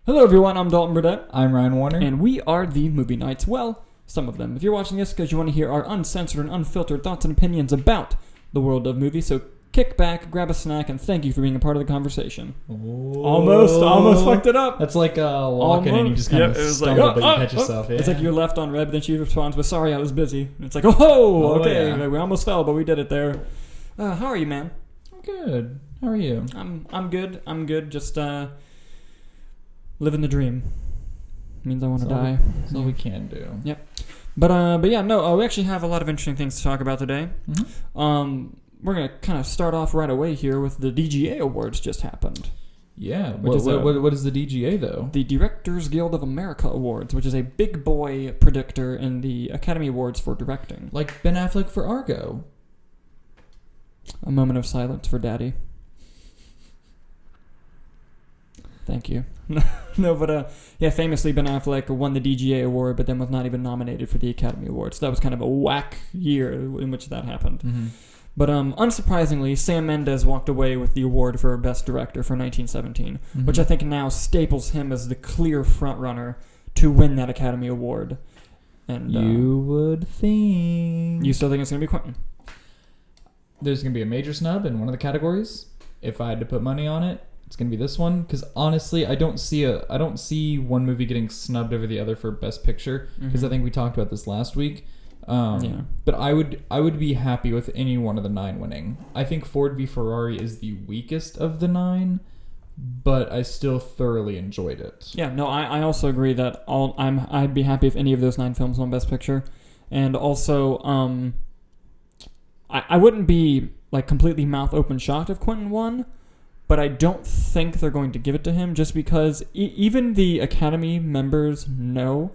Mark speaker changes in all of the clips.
Speaker 1: Hello everyone, I'm Dalton Burdett.
Speaker 2: I'm Ryan Warner.
Speaker 1: And we are the Movie Nights. Well, some of them. If you're watching this because you want to hear our uncensored and unfiltered thoughts and opinions about the world of movies, so kick back, grab a snack, and thank you for being a part of the conversation.
Speaker 2: Oh.
Speaker 1: Almost fucked it up.
Speaker 2: That's like walking and you just kind of stumble, but you catch yourself. Yeah.
Speaker 1: It's like you're left on red, but then she responds with, sorry, I was busy. And it's like, okay,
Speaker 2: yeah.
Speaker 1: We almost fell, but we did it there. How are you, man?
Speaker 2: I'm good. How are you?
Speaker 1: I'm good. Just living the dream. Means I want to die.
Speaker 2: That's all we can do.
Speaker 1: Yep. But yeah, no. We actually have a lot of interesting things to talk about today.
Speaker 2: Mm-hmm.
Speaker 1: We're gonna kind of start off right away here with the DGA awards just happened.
Speaker 2: Yeah. What is the DGA though?
Speaker 1: The Directors Guild of America Awards, which is a big boy predictor in the Academy Awards for directing.
Speaker 2: Like Ben Affleck for Argo.
Speaker 1: A moment of silence for Daddy. Thank you. No, but yeah, famously Ben Affleck won the DGA award, but then was not even nominated for the Academy Awards. So that was kind of a whack year in which that happened.
Speaker 2: Mm-hmm.
Speaker 1: But unsurprisingly, Sam Mendes walked away with the award for Best Director for 1917,
Speaker 2: Mm-hmm.
Speaker 1: which I think now staples him as the clear frontrunner to win that Academy Award. And
Speaker 2: you would think.
Speaker 1: You still think it's going to be Quentin?
Speaker 2: There's going to be a major snub in one of the categories. If I had to put money on it, it's going to be this one. Because honestly, I don't see one movie getting snubbed over the other for Best Picture. Because I think we talked about this last week.
Speaker 1: Yeah.
Speaker 2: But I would be happy with any one of the 9 winning. I think Ford v Ferrari is the weakest of the 9, but I still thoroughly enjoyed it.
Speaker 1: Yeah, no, I also agree that I'd be happy if any of those 9 films won Best Picture, and also I wouldn't be like completely mouth open shocked if Quentin won, but I don't think they're going to give it to him just because even the Academy members know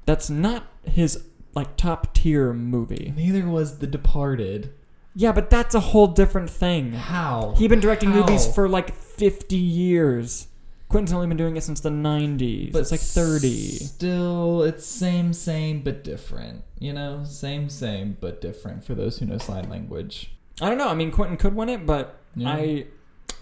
Speaker 1: that's not his like top tier movie.
Speaker 2: Neither was The Departed.
Speaker 1: Yeah, but that's a whole different thing.
Speaker 2: How?
Speaker 1: He's been directing movies for like 50 years. Quentin's only been doing it since the 90s. But it's like 30.
Speaker 2: Still, it's same, but different. You know? Same, but different for those who know sign language.
Speaker 1: I don't know. I mean, Quentin could win it, but
Speaker 2: Yeah.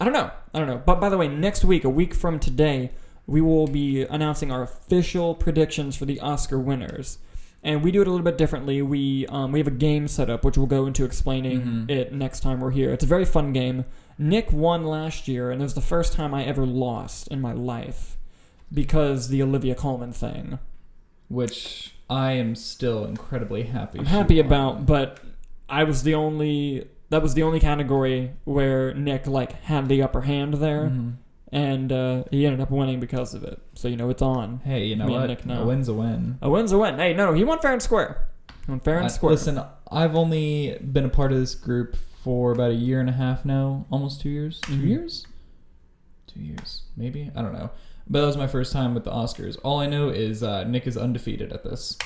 Speaker 1: I don't know. But by the way, next week, a week from today, we will be announcing our official predictions for the Oscar winners. And we do it a little bit differently. We have a game set up, which we'll go into explaining it next time we're here. It's a very fun game. Nick won last year, and it was the first time I ever lost in my life because the Olivia Colman thing.
Speaker 2: Which I am still incredibly happy.
Speaker 1: I'm happy about, but that was the only category where Nick like had the upper hand there. And he ended up winning because of it. So, it's on.
Speaker 2: Hey, you know what? A win's a win.
Speaker 1: A win's a win. Hey, no, he won fair and square.
Speaker 2: Listen, I've only been a part of this group for about a year and a half now. Almost 2 years? 2 years? 2 years. Maybe? I don't know. But that was my first time with the Oscars. All I know is Nick is undefeated at this.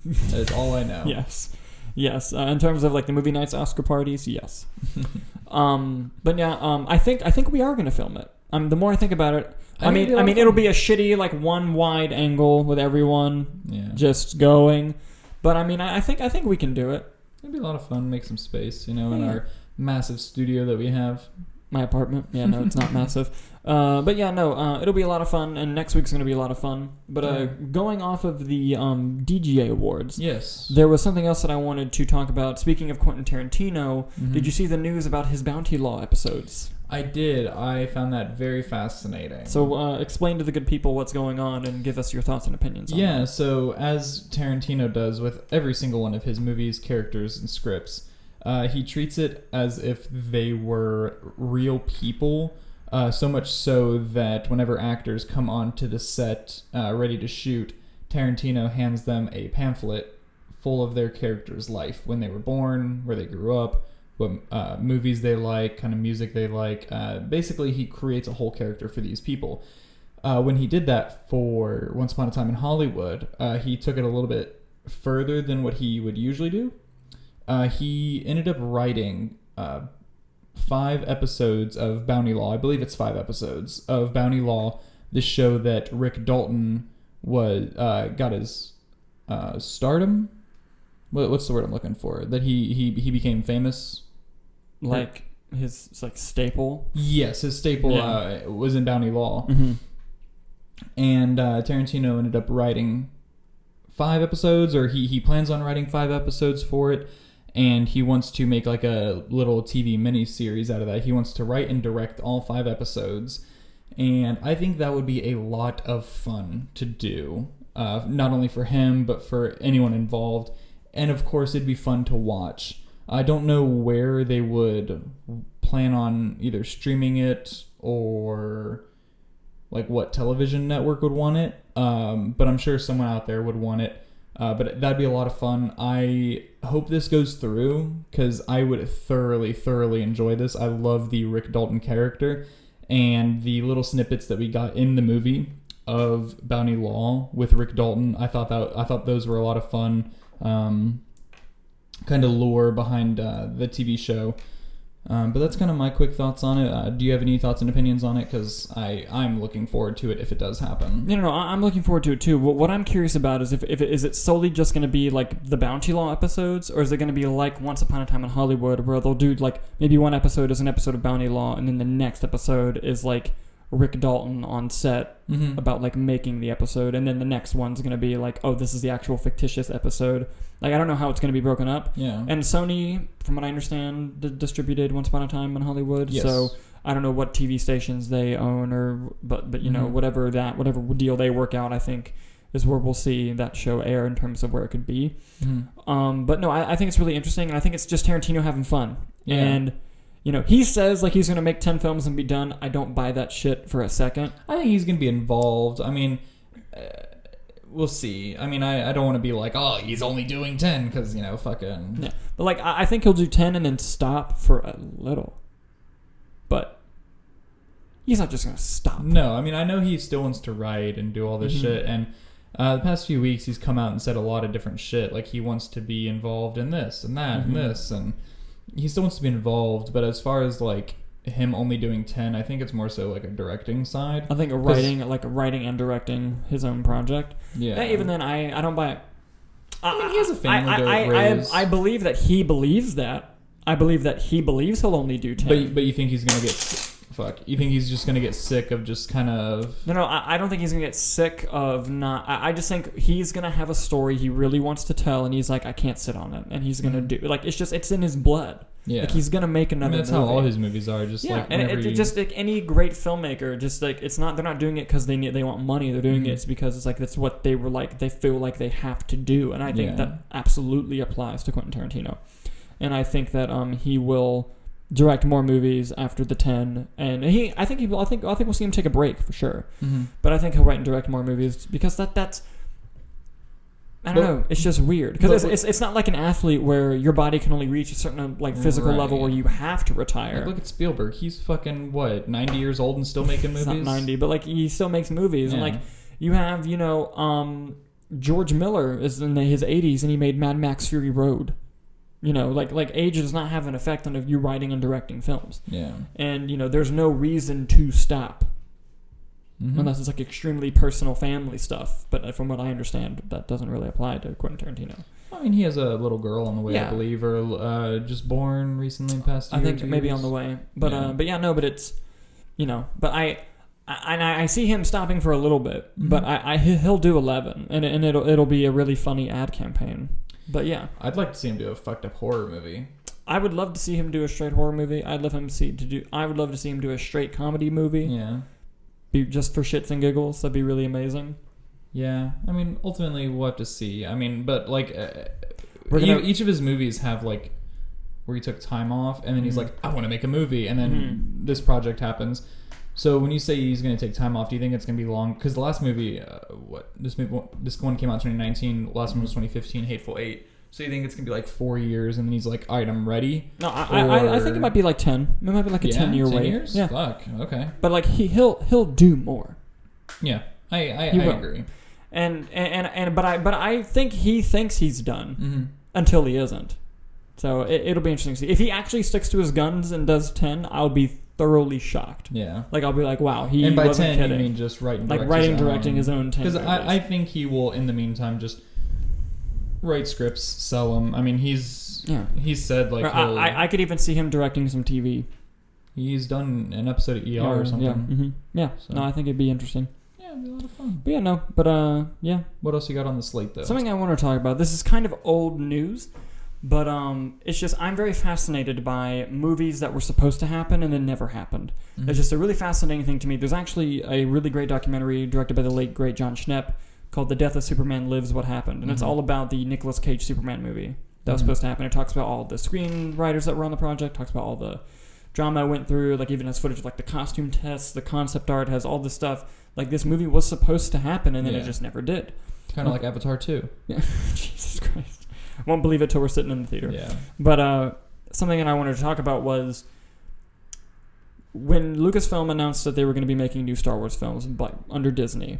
Speaker 2: That is all I know.
Speaker 1: Yes. In terms of like the movie nights Oscar parties, yes. But yeah, I think we are going to film it. The more I think about it, I mean, it'll be a shitty like one wide angle with everyone just going. But I mean, I think we can do it.
Speaker 2: It'd be a lot of fun. Make some space, in our massive studio that we have.
Speaker 1: My apartment. Yeah, no, it's not massive. But yeah, no, it'll be a lot of fun, and next week's going to be a lot of fun. But going off of the DGA awards,
Speaker 2: yes,
Speaker 1: there was something else that I wanted to talk about. Speaking of Quentin Tarantino, did you see the news about his Bounty Law episodes?
Speaker 2: I did. I found that very fascinating.
Speaker 1: So explain to the good people what's going on and give us your thoughts and opinions on that.
Speaker 2: So as Tarantino does with every single one of his movies, characters, and scripts, he treats it as if they were real people, so much so that whenever actors come onto the set ready to shoot, Tarantino hands them a pamphlet full of their character's life, when they were born, where they grew up, what movies they like, kind of music they like. Basically, he creates a whole character for these people. When he did that for Once Upon a Time in Hollywood, he took it a little bit further than what he would usually do. He ended up writing 5 episodes of Bounty Law. I believe it's 5 episodes of Bounty Law, the show that Rick Dalton got his stardom. What's the word I'm looking for? That he became famous.
Speaker 1: Like his staple.
Speaker 2: Yes, his staple was in Bounty Law. And Tarantino ended up writing 5 episodes, or he plans on writing 5 episodes for it. And he wants to make like a little TV mini-series out of that. He wants to write and direct all 5 episodes. And I think that would be a lot of fun to do. Not only for him, but for anyone involved. And of course, it'd be fun to watch. I don't know where they would plan on either streaming it or like what television network would want it. But I'm sure someone out there would want it. But that'd be a lot of fun. I hope this goes through because I would thoroughly enjoy this. I love the Rick Dalton character, and the little snippets that we got in the movie of Bounty Law with Rick Dalton. I thought those were a lot of fun. Kind of lore behind the TV show. But that's kind of my quick thoughts on it. Do you have any thoughts and opinions on it? Because I'm looking forward to it if it does happen.
Speaker 1: No, I'm looking forward to it too. What I'm curious about is is it solely just going to be like the Bounty Law episodes, or is it going to be like Once Upon a Time in Hollywood, where they'll do like maybe one episode is an episode of Bounty Law, and then the next episode is like Rick Dalton on set about like making the episode, and then the next one's going to be like, oh, this is the actual fictitious episode. Like, I don't know how it's going to be broken up.
Speaker 2: Yeah.
Speaker 1: And Sony, from what I understand, distributed Once Upon a Time in Hollywood.
Speaker 2: Yes.
Speaker 1: So I don't know what TV stations they own, but you know, whatever deal they work out, I think is where we'll see that show air in terms of where it could be. But no, I think it's really interesting, and I think it's just Tarantino having fun. Yeah. And you know, he says like he's going to make 10 films and be done. I don't buy that shit for a second.
Speaker 2: I think he's going to be involved. I mean, we'll see. I mean, I don't want to be like, oh, he's only doing 10 because, you know, fucking...
Speaker 1: Yeah. But like, I think he'll do 10 and then stop for a little. But he's not just going to stop.
Speaker 2: No, I mean, I know he still wants to write and do all this shit. And the past few weeks, he's come out and said a lot of different shit. Like, he wants to be involved in this and that and this, and... He still wants to be involved, but as far as like him only doing 10, I think it's more so like a directing side.
Speaker 1: I think writing and directing his own project.
Speaker 2: Yeah.
Speaker 1: Even then, I don't buy it.
Speaker 2: I mean, he has a family to raise.
Speaker 1: I believe that he believes that. I believe that he believes he'll only do 10.
Speaker 2: But you think he's gonna get you think he's just gonna get sick of just kind of...
Speaker 1: No, I don't think he's gonna get sick of not... I just think he's gonna have a story he really wants to tell, and he's like, I can't sit on it, and he's gonna do... Like, it's in his blood.
Speaker 2: Yeah.
Speaker 1: Like, he's gonna make another
Speaker 2: that's
Speaker 1: movie.
Speaker 2: how all his movies are. Just like
Speaker 1: and just like any great filmmaker, just like it's not... They're not doing it because they want money. They're doing it because it's like that's what they were like. They feel like they have to do, and I think that absolutely applies to Quentin Tarantino. And I think that he will direct more movies after the 10, and I think we'll see him take a break for sure. But I think he'll write and direct more movies because that's I don't know. It's just weird because it's not like an athlete where your body can only reach a certain like physical level where you have to retire.
Speaker 2: Like, look at Spielberg. He's fucking what, 90 years old and still making movies.
Speaker 1: Not 90, but like he still makes movies, and like you have George Miller is in his 80s and he made Mad Max Fury Road. You know, like age does not have an effect on you writing and directing films. Yeah. And, you know, there's no reason to stop. Unless it's like extremely personal family stuff. But from what I understand, that doesn't really apply to Quentin Tarantino.
Speaker 2: I mean, he has a little girl on the way, I believe, or just born recently in the past year.
Speaker 1: I think maybe on the way. But but it's, you know, but I see him stopping for a little bit, but he'll do 11, and it'll be a really funny ad campaign. But yeah,
Speaker 2: I'd like to see him do a fucked up horror movie.
Speaker 1: I would love to see him do a straight horror movie. I would love to see him do a straight comedy movie. Yeah, just for shits and giggles. That'd be really amazing.
Speaker 2: Yeah, I mean, ultimately we'll have to see. I mean, but like, each of his movies have like where he took time off, and then he's like, I want to make a movie, and then this project happens. So when you say he's going to take time off, do you think it's going to be long? Because the last movie, this one came out in 2019. The last one was 2015, Hateful Eight. So you think it's going to be like 4 years, and then he's like, all right, I'm ready?
Speaker 1: No, I think it might be like 10. It might be like a 10-year wait.
Speaker 2: 10 years? Yeah. Fuck, okay.
Speaker 1: But like he'll do more.
Speaker 2: Yeah, I agree.
Speaker 1: But I think he thinks he's done until he isn't. So it'll be interesting to see. If he actually sticks to his guns and does 10, I'll be thoroughly shocked. Yeah. Like, I'll be like, wow, he
Speaker 2: and by
Speaker 1: wasn't
Speaker 2: 10,
Speaker 1: kidding.
Speaker 2: You mean just
Speaker 1: directing his own 10
Speaker 2: Because I think he will, in the meantime, just write scripts, sell them. I mean, he's said, like...
Speaker 1: I could even see him directing some TV.
Speaker 2: He's done an episode of ER or something.
Speaker 1: Yeah. So. No, I think it'd be interesting.
Speaker 2: Yeah, it'd be a lot of fun.
Speaker 1: But yeah, no. But yeah.
Speaker 2: What else you got on the slate, though?
Speaker 1: Something I want to talk about. This is kind of old news, but it's just I'm very fascinated by movies that were supposed to happen and then never happened.
Speaker 2: Mm-hmm.
Speaker 1: It's just a really fascinating thing to me. There's actually a really great documentary directed by the late, great John Schnepp called The Death of Superman Lives, What Happened. And it's all about the Nicolas Cage Superman movie that was supposed to happen. It talks about all the screenwriters that were on the project, talks about all the drama I went through, like even has footage of like the costume tests, the concept art, has all this stuff. Like this movie was supposed to happen and then it just never did.
Speaker 2: Kind of like Avatar 2.
Speaker 1: Yeah. Jesus Christ. Won't believe it till we're sitting in the theater.
Speaker 2: Yeah.
Speaker 1: But something that I wanted to talk about was when Lucasfilm announced that they were going to be making new Star Wars films under Disney.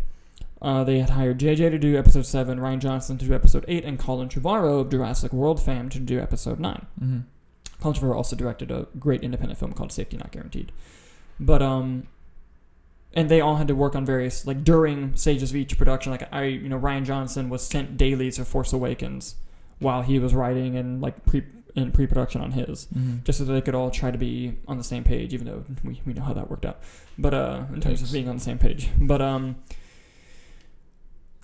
Speaker 1: They had hired JJ to do Episode 7, Ryan Johnson to do Episode 8, and Colin Trevorrow of Jurassic World fame to do Episode 9.
Speaker 2: Mm-hmm.
Speaker 1: Colin Trevorrow also directed a great independent film called Safety Not Guaranteed. But and they all had to work on various, like during stages of each production. Like Ryan Johnson was sent dailies of Force Awakens while he was writing and like in pre-production on his, just so that they could all try to be on the same page, even though we know how that worked out. But in terms of being on the same page. But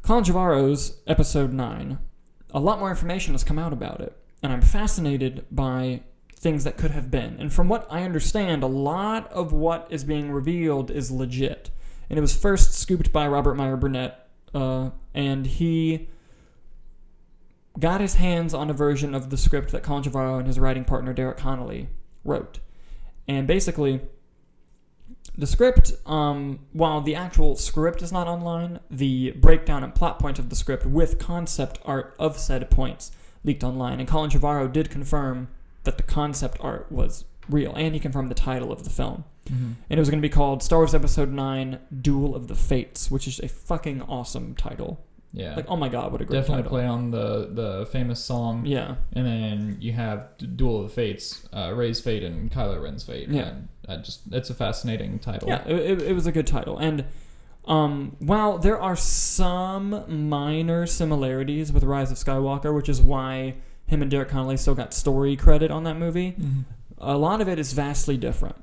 Speaker 1: Colin Trevorrow's Episode 9, a lot more information has come out about it, and I'm fascinated by things that could have been. And from what I understand, a lot of what is being revealed is legit. And it was first scooped by Robert Meyer Burnett, and he got his hands on a version of the script that Colin Trevorrow and his writing partner Derek Connolly wrote. And basically, the script, while the actual script is not online, the breakdown and plot points of the script with concept art of said points leaked online. And Colin Trevorrow did confirm that the concept art was real, and he confirmed the title of the film. And it was going to be called Star Wars Episode 9, Duel of the Fates, which is a fucking awesome title.
Speaker 2: Yeah.
Speaker 1: Like, oh my god, what a great
Speaker 2: Definitely
Speaker 1: title.
Speaker 2: play on the famous song.
Speaker 1: Yeah.
Speaker 2: And then you have Duel of the Fates, Rey's fate and Kylo Ren's fate.
Speaker 1: Yeah.
Speaker 2: And it's a fascinating title.
Speaker 1: Yeah, it was a good title. And while there are some minor similarities with Rise of Skywalker, which is why him and Derek Connolly still got story credit on that movie, a lot of it is vastly different.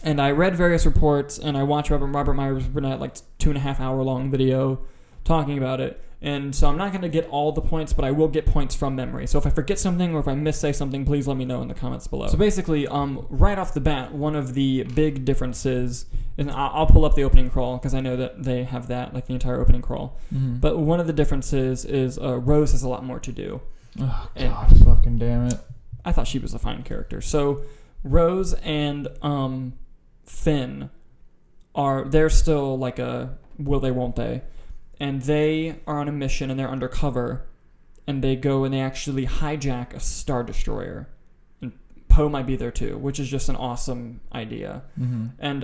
Speaker 1: And I read various reports, and I watched Robert Myers Burnett, like 2.5 hour long video talking about it. And so I'm not going to get all the points, but I will get points from memory. So if I forget something or if I missay something, please let me know in the comments below. So basically, right off the bat, one of the big differences, and I'll pull up the opening crawl because I know that they have that, like the entire opening crawl. But one of the differences is Rose has a lot more to do.
Speaker 2: Oh, God, fucking damn it.
Speaker 1: I thought she was a fine character. So Rose and Finn they're still like a will they, won't they? And they are on a mission and they're undercover, and they go and they actually hijack a Star Destroyer. And Poe might be there too, which is just an awesome idea. And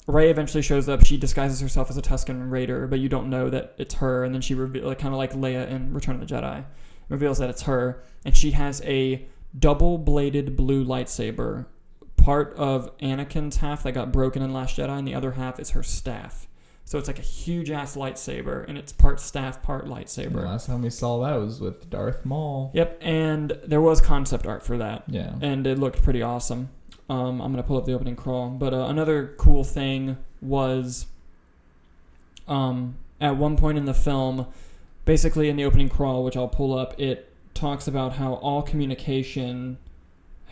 Speaker 1: Rey eventually shows up. She disguises herself as a Tusken Raider, but you don't know that it's her. And then she reveals, kind of like Leia in Return of the Jedi, reveals that it's her. And she has a double-bladed blue lightsaber. Part of Anakin's half that got broken in Last Jedi, and the other half is her staff. So it's like a huge-ass lightsaber, and it's part staff, part lightsaber.
Speaker 2: The last time we saw that was with Darth Maul.
Speaker 1: Yep, and there was concept art for that.
Speaker 2: Yeah.
Speaker 1: And it looked pretty awesome. I'm going to pull up the opening crawl. But another cool thing was at one point in the film, basically in the opening crawl, which I'll pull up, it talks about how all communication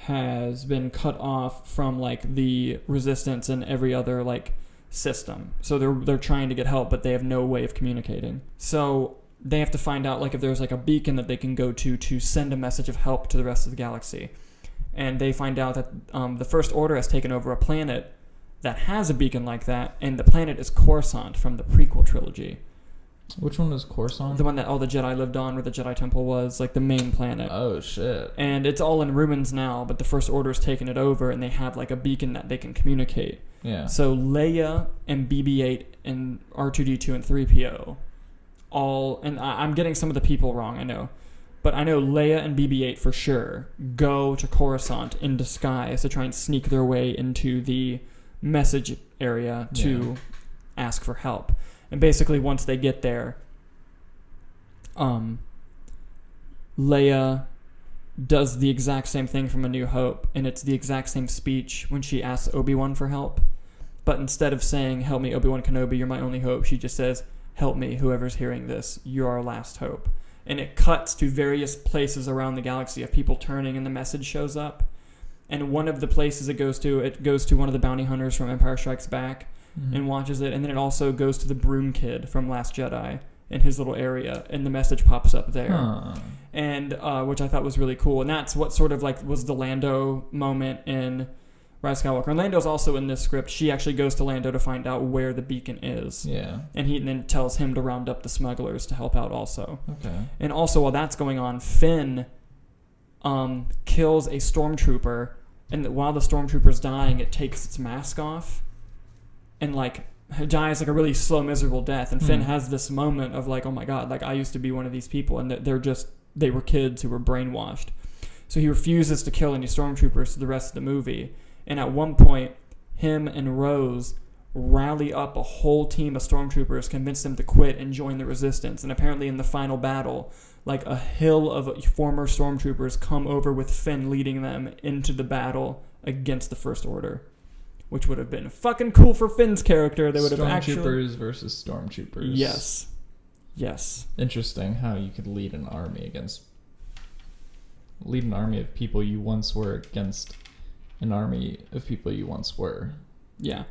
Speaker 1: has been cut off from like the Resistance and every other like system. So they're trying to get help, but they have no way of communicating. So they have to find out like if there's like a beacon that they can go to send a message of help to the rest of the galaxy. And they find out that the First Order has taken over a planet that has a beacon like that, and the planet is Coruscant from the prequel trilogy.
Speaker 2: Which one was Coruscant?
Speaker 1: The one that all the Jedi lived on, where the Jedi Temple was, like the main planet.
Speaker 2: Oh, shit.
Speaker 1: And it's all in ruins now, but the First Order's taken it over, and they have like a beacon that they can communicate.
Speaker 2: Yeah.
Speaker 1: So Leia and BB-8 and R2-D2 and 3PO all, and I'm getting some of the people wrong, I know, but I know Leia and BB-8 for sure go to Coruscant in disguise to try and sneak their way into the message area to ask for help. And basically, once they get there, Leia does the exact same thing from A New Hope, and it's the exact same speech when she asks Obi-Wan for help. But instead of saying, help me, Obi-Wan Kenobi, you're my only hope, she just says, help me, whoever's hearing this, you're our last hope. And it cuts to various places around the galaxy of people turning, and the message shows up. And one of the places it goes to one of the bounty hunters from Empire Strikes Back and watches it. And then it also goes to the Broom Kid from Last Jedi in his little area, and the message pops up there. And which I thought was really cool. And that's what sort of like was the Lando moment in Rise of Skywalker. And Lando's also in this script. She actually goes to Lando to find out where the beacon is.
Speaker 2: Yeah.
Speaker 1: And he then tells him to round up the smugglers to help out also.
Speaker 2: Okay.
Speaker 1: And also while that's going on, Finn kills a stormtrooper, and while the stormtrooper's dying, it takes its mask off and like dies like a really slow, miserable death. And Finn has this moment of like, oh my god, like I used to be one of these people, and they were kids who were brainwashed. So he refuses to kill any stormtroopers for the rest of the movie. And at one point, him and Rose rally up a whole team of stormtroopers, convince them to quit and join the resistance. And apparently in the final battle, like a hill of former stormtroopers come over with Finn leading them into the battle against the First Order, which would have been fucking cool for Finn's character. They would have actually...
Speaker 2: Stormtroopers versus stormtroopers.
Speaker 1: Yes.
Speaker 2: Interesting how you could lead an army of people you once were against an army of people you once were.
Speaker 1: Yeah.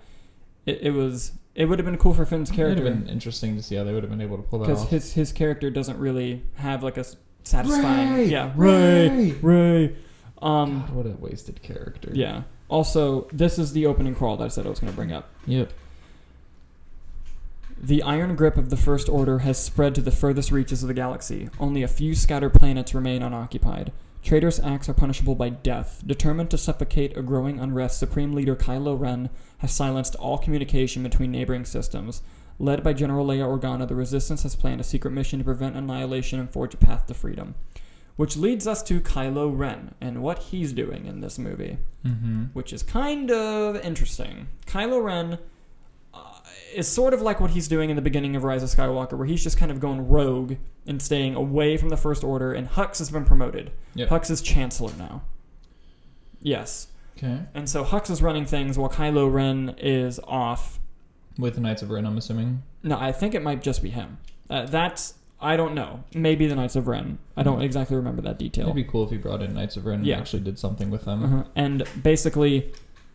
Speaker 1: It would have been cool for Finn's character.
Speaker 2: It would have been interesting to see how they would have been able to pull that off.
Speaker 1: Because his character doesn't really have like a satisfying...
Speaker 2: Ray!
Speaker 1: Yeah, Ray!
Speaker 2: God, what a wasted character.
Speaker 1: Yeah. Also, this is the opening crawl that I said I was going to bring up.
Speaker 2: Yep.
Speaker 1: The iron grip of the First Order has spread to the furthest reaches of the galaxy. Only a few scattered planets remain unoccupied. Traitorous acts are punishable by death. Determined to suffocate a growing unrest, Supreme Leader Kylo Ren has silenced all communication between neighboring systems. Led by General Leia Organa, the Resistance has planned a secret mission to prevent annihilation and forge a path to freedom. Which leads us to Kylo Ren and what he's doing in this movie, which is kind of interesting. Kylo Ren is sort of like what he's doing in the beginning of Rise of Skywalker, where he's just kind of going rogue and staying away from the First Order, and Hux has been promoted.
Speaker 2: Yep.
Speaker 1: Hux is Chancellor now. Yes.
Speaker 2: Okay.
Speaker 1: And so Hux is running things while Kylo Ren is off.
Speaker 2: With the Knights of Ren, I'm assuming?
Speaker 1: No, I think it might just be him. I don't know. Maybe the Knights of Ren. I don't exactly remember that detail.
Speaker 2: It'd be cool if he brought in Knights of Ren and actually did something with them.
Speaker 1: And basically,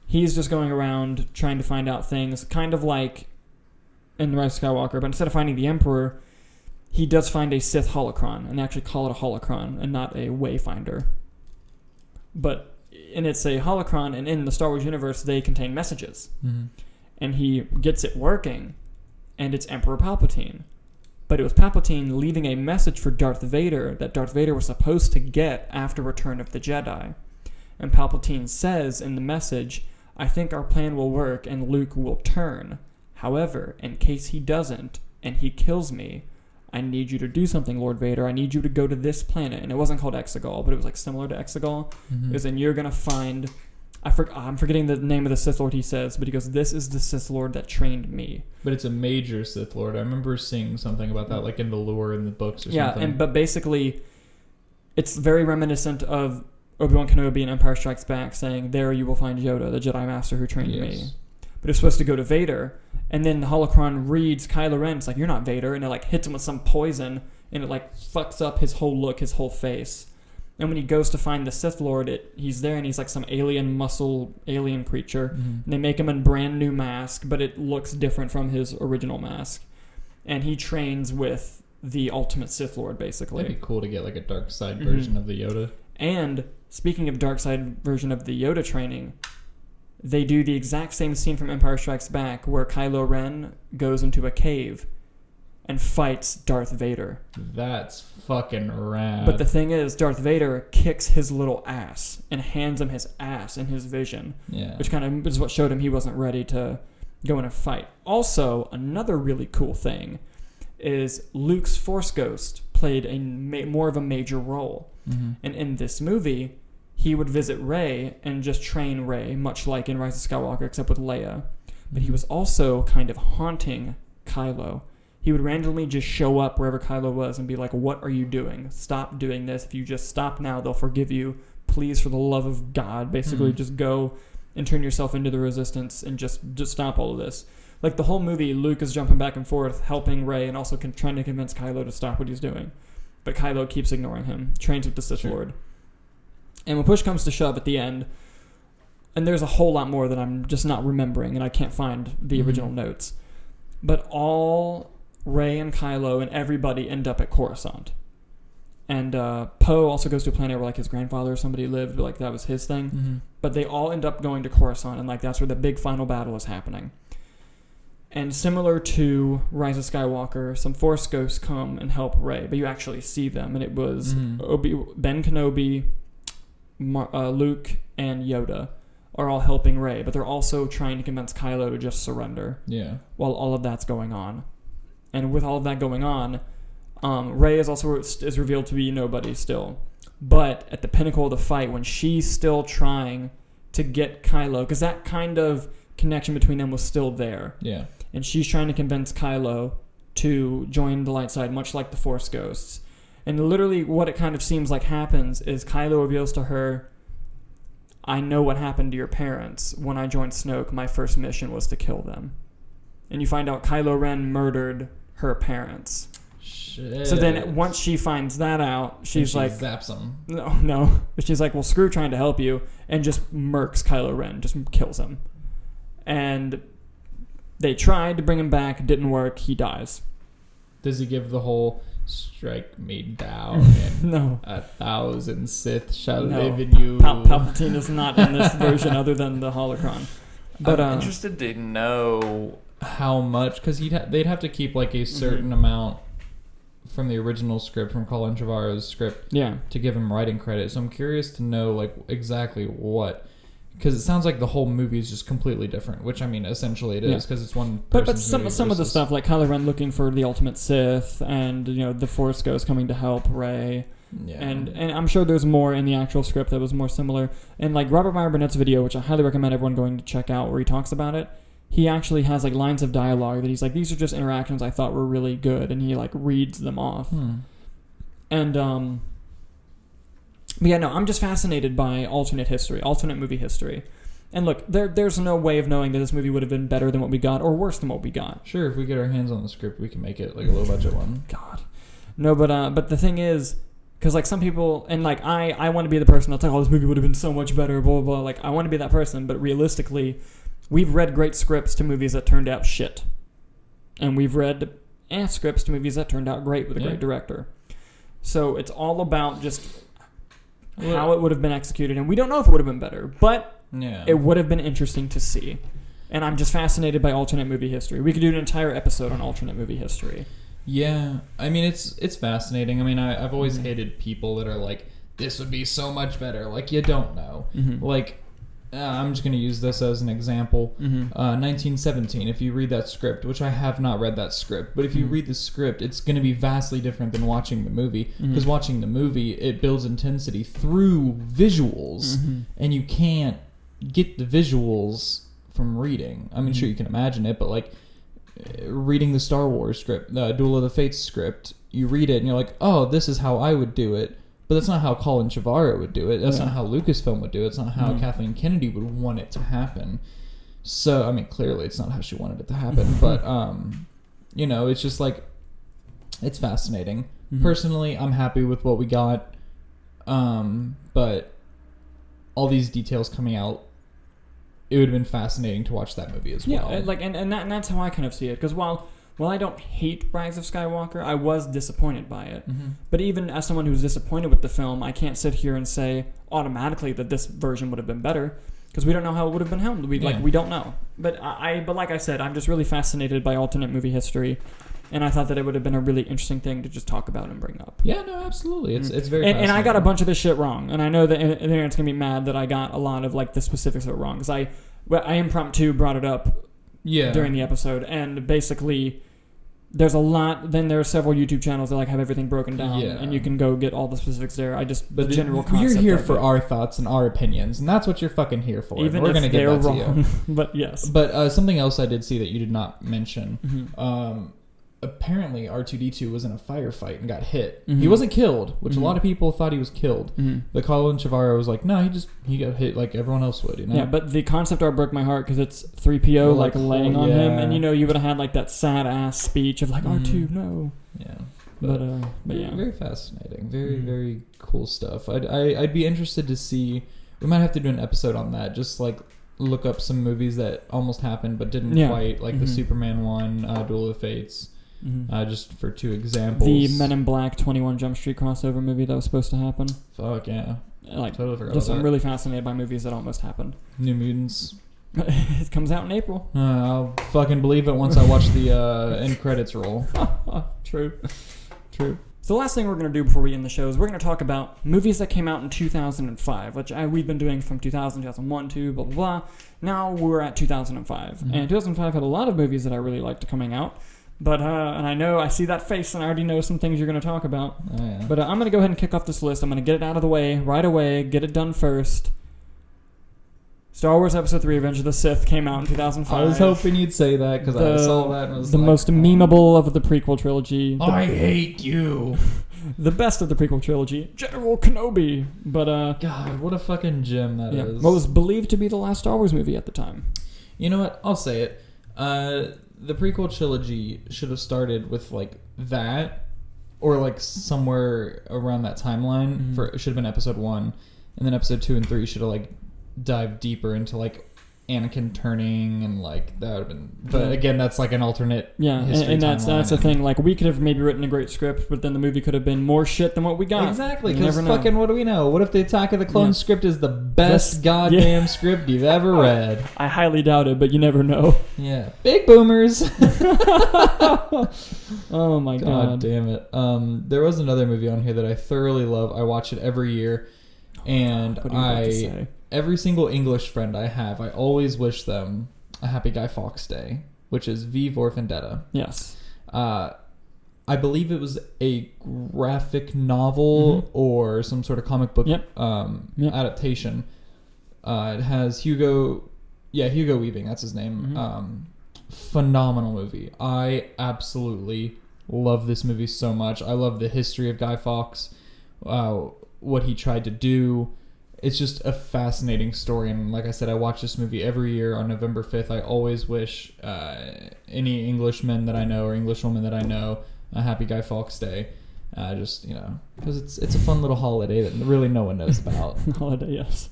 Speaker 1: he's just going around trying to find out things, kind of like in The Rise of Skywalker, but instead of finding the Emperor, he does find a Sith holocron, and they actually call it a holocron and not a wayfinder. And it's a holocron, and in the Star Wars universe, they contain messages. And he gets it working, and it's Emperor Palpatine. But it was Palpatine leaving a message for Darth Vader that Darth Vader was supposed to get after Return of the Jedi. And Palpatine says in the message, I think our plan will work and Luke will turn. However, in case he doesn't, and he kills me, I need you to do something, Lord Vader. I need you to go to this planet. And it wasn't called Exegol, but it was like similar to Exegol. Because then you're going to find... I'm forgetting the name of the Sith Lord he says, but he goes, this is the Sith Lord that trained me.
Speaker 2: But it's a major Sith Lord. I remember seeing something about that, like in the lore in the books or something.
Speaker 1: Yeah, but basically, it's very reminiscent of Obi-Wan Kenobi in Empire Strikes Back saying, there you will find Yoda, the Jedi Master who trained me. But it's supposed to go to Vader, and then the holocron reads Kylo Ren. It's like, you're not Vader, and it like hits him with some poison, and it like fucks up his whole look, his whole face. And when he goes to find the Sith Lord, he's there, and he's like some alien creature. And they make him a brand new mask, but it looks different from his original mask. And he trains with the ultimate Sith Lord, basically.
Speaker 2: It'd be cool to get like a dark side version of the Yoda.
Speaker 1: And speaking of dark side version of the Yoda training, they do the exact same scene from Empire Strikes Back where Kylo Ren goes into a cave and fights Darth Vader.
Speaker 2: That's fucking rad.
Speaker 1: But the thing is, Darth Vader kicks his little ass and hands him his ass in his vision.
Speaker 2: Yeah.
Speaker 1: Which kind of is what showed him he wasn't ready to go in a fight. Also, another really cool thing is Luke's Force Ghost played more of a major role. And in this movie, he would visit Rey and just train Rey, much like in Rise of Skywalker, except with Leia. But he was also kind of haunting Kylo. He would randomly just show up wherever Kylo was and be like, what are you doing? Stop doing this. If you just stop now, they'll forgive you. Please, for the love of God, basically just go and turn yourself into the Resistance and just stop all of this. Like, the whole movie, Luke is jumping back and forth, helping Rey, and also trying to convince Kylo to stop what he's doing. But Kylo keeps ignoring him, trains with the Sith Lord. And when push comes to shove at the end, and there's a whole lot more that I'm just not remembering, and I can't find the original notes, but all Rey and Kylo and everybody end up at Coruscant. And Poe also goes to a planet where, like, his grandfather or somebody lived, like, that was his thing. But they all end up going to Coruscant, and, like, that's where the big final battle is happening. And similar to Rise of Skywalker, some Force ghosts come and help Rey, but you actually see them. And it was Ben Kenobi, Luke, and Yoda are all helping Rey, but they're also trying to convince Kylo to just surrender. Yeah. While all of that's going on. And with all of that going on, Rey is also is revealed to be nobody still. But at the pinnacle of the fight, when she's still trying to get Kylo, because that kind of connection between them was still there. Yeah. And she's trying to convince Kylo to join the light side, much like the Force ghosts. And literally what it kind of seems like happens is Kylo reveals to her, I know what happened to your parents. When I joined Snoke, my first mission was to kill them. And you find out Kylo Ren murdered her parents. Shit. So then once she finds that out, she's like...
Speaker 2: zaps him.
Speaker 1: No. But she's like, well, screw trying to help you. And just murks Kylo Ren. Just kills him. And they tried to bring him back. Didn't work. He dies.
Speaker 2: Does he give the whole strike me down and
Speaker 1: no
Speaker 2: 1,000 Sith shall live in you?
Speaker 1: Palpatine is not in this version other than the holocron.
Speaker 3: But I'm interested to know
Speaker 2: how much, because they'd have to keep like a certain amount from the original script, from Colin Trevorrow's script, to give him writing credit. So I'm curious to know like exactly what, because it sounds like the whole movie is just completely different, which I mean essentially it is, because it's one person's
Speaker 1: but some of the stuff like Kylo Ren looking for the ultimate Sith, and the Force Ghost coming to help Rey. Yeah. And I'm sure there's more in the actual script that was more similar. And like Robert Meyer Burnett's video, which I highly recommend everyone going to check out, where he talks about it, he actually has like lines of dialogue that he's like, these are just interactions I thought were really good, and he like reads them off. And but yeah, no, I'm just fascinated by alternate movie history. And look, there's no way of knowing that this movie would have been better than what we got or worse than what we got.
Speaker 2: Sure, if we get our hands on the script, we can make it like a low budget one.
Speaker 1: God. No, but the thing is, because like some people, and like I want to be the person that's like, oh, this movie would have been so much better, blah, blah, blah. Like I want to be that person, but realistically, we've read great scripts to movies that turned out shit. And we've read scripts to movies that turned out great with a great director. So it's all about just how it would have been executed, and we don't know if it would have been better, but it would have been interesting to see. And I'm just fascinated by alternate movie history. We could do an entire episode on alternate movie history.
Speaker 2: Yeah, I mean it's fascinating. I mean I've always hated people that are like, this would be so much better. Like, you don't know. Like I'm just going to use this as an example. 1917, if you read that script, which I have not read that script, but if you read the script, it's going to be vastly different than watching the movie. Because watching the movie, it builds intensity through visuals, and you can't get the visuals from reading. I mean, sure, you can imagine it, but like reading the Star Wars script, the Duel of the Fates script, you read it and you're like, oh, this is how I would do it. But that's not how Colin Trevorrow would do it. That's not how Lucasfilm would do it. It's not how Kathleen Kennedy would want it to happen. So, I mean, clearly it's not how she wanted it to happen. But, it's just like, it's fascinating. Personally, I'm happy with what we got. But all these details coming out, it would have been fascinating to watch that movie as well.
Speaker 1: Yeah, like, and that's how I kind of see it. Because while I don't hate Rise of Skywalker, I was disappointed by it. But even as someone who's disappointed with the film, I can't sit here and say automatically that this version would have been better, because we don't know how it would have been filmed. We don't know. But but like I said, I'm just really fascinated by alternate movie history, and I thought that it would have been a really interesting thing to just talk about and bring up.
Speaker 2: Yeah, no, absolutely. It's very fascinating.
Speaker 1: And I got a bunch of this shit wrong, and I know that the internet's gonna be mad that I got a lot of like the specifics that were wrong, because I impromptu brought it up during the episode, and basically there's a lot. Then there are several YouTube channels that like have everything broken down, and you can go get all the specifics there. The general concept.
Speaker 2: You're here for our thoughts and our opinions, and that's what you're fucking here for.
Speaker 1: Even
Speaker 2: we're
Speaker 1: if
Speaker 2: gonna get that
Speaker 1: wrong.
Speaker 2: To you.
Speaker 1: But yes.
Speaker 2: But something else I did see that you did not mention. apparently R2-D2 was in a firefight and got hit.
Speaker 1: Mm-hmm.
Speaker 2: He wasn't killed, which
Speaker 1: Mm-hmm.
Speaker 2: a lot of people thought he was killed.
Speaker 1: Mm-hmm.
Speaker 2: But Colin Trevorrow was like, no, he got hit like everyone else would, you know?
Speaker 1: Yeah, but the concept art broke my heart because it's 3PO like laying on him, and you would have had like that sad ass speech of like R2, no.
Speaker 2: Yeah.
Speaker 1: But yeah.
Speaker 2: Very fascinating. Very, very cool stuff. I'd be interested to see. We might have to do an episode on that. Just like look up some movies that almost happened but didn't quite, like the Superman one, Duel of the Fates. Just for 2 examples.
Speaker 1: The Men in Black 21 Jump Street crossover movie that was supposed to happen.
Speaker 2: Fuck yeah.
Speaker 1: Like,
Speaker 2: totally forgot
Speaker 1: just
Speaker 2: about
Speaker 1: I'm
Speaker 2: that.
Speaker 1: really fascinated by movies that almost happened.
Speaker 2: New Mutants.
Speaker 1: It comes out in April.
Speaker 2: I'll fucking believe it once I watch the end credits roll.
Speaker 1: True. So the last thing we're going to do before we end the show is we're going to talk about movies that came out in 2005, which we've been doing from 2000, 2001, 2, blah, blah, blah. Now we're at 2005. And 2005 had a lot of movies that I really liked coming out. But, and I see that face and I already know some things you're going to talk about.
Speaker 2: Oh, yeah.
Speaker 1: But I'm going to go ahead and kick off this list. I'm going to get it out of the way right away, get it done first. Star Wars Episode 3 Revenge of the Sith came out in 2005.
Speaker 2: I was hoping you'd say that because I saw that and was
Speaker 1: the most memeable of the prequel trilogy.
Speaker 2: I hate you.
Speaker 1: The best of the prequel trilogy, General Kenobi. But
Speaker 2: God, what a fucking gem that is.
Speaker 1: What was believed to be the last Star Wars movie at the time.
Speaker 2: You know what? I'll say it. The prequel trilogy should have started with like that, or like somewhere around that timeline. It should have been Episode 1, and then Episode 2 and 3 should have like dive deeper into like Anakin turning and like that would have been. But again, that's like an alternate. Yeah,
Speaker 1: and that's the thing. Like we could have maybe written a great script, but then the movie could have been more shit than what we got.
Speaker 2: Exactly. Because fucking what do we know? What if the Attack of the Clones script is the best goddamn script you've ever read?
Speaker 1: I highly doubt it, but you never know.
Speaker 2: Yeah, big boomers.
Speaker 1: Oh my god
Speaker 2: damn it. There was another movie on here that I thoroughly love. I watch it every year, and every single English friend I have, I always wish them a Happy Guy Fawkes Day, which is V for Vendetta.
Speaker 1: Yes.
Speaker 2: I believe it was a graphic novel or some sort of comic book adaptation. It has Hugo Weaving, that's his name. Phenomenal movie. I absolutely love this movie so much. I love the history of Guy Fawkes, what he tried to do. It's just a fascinating story, and like I said, I watch this movie every year on November 5th. I always wish any Englishmen that I know or Englishwoman that I know a Happy Guy Fawkes Day. Just, because it's a fun little holiday that really no one knows about.
Speaker 1: Holiday, yes.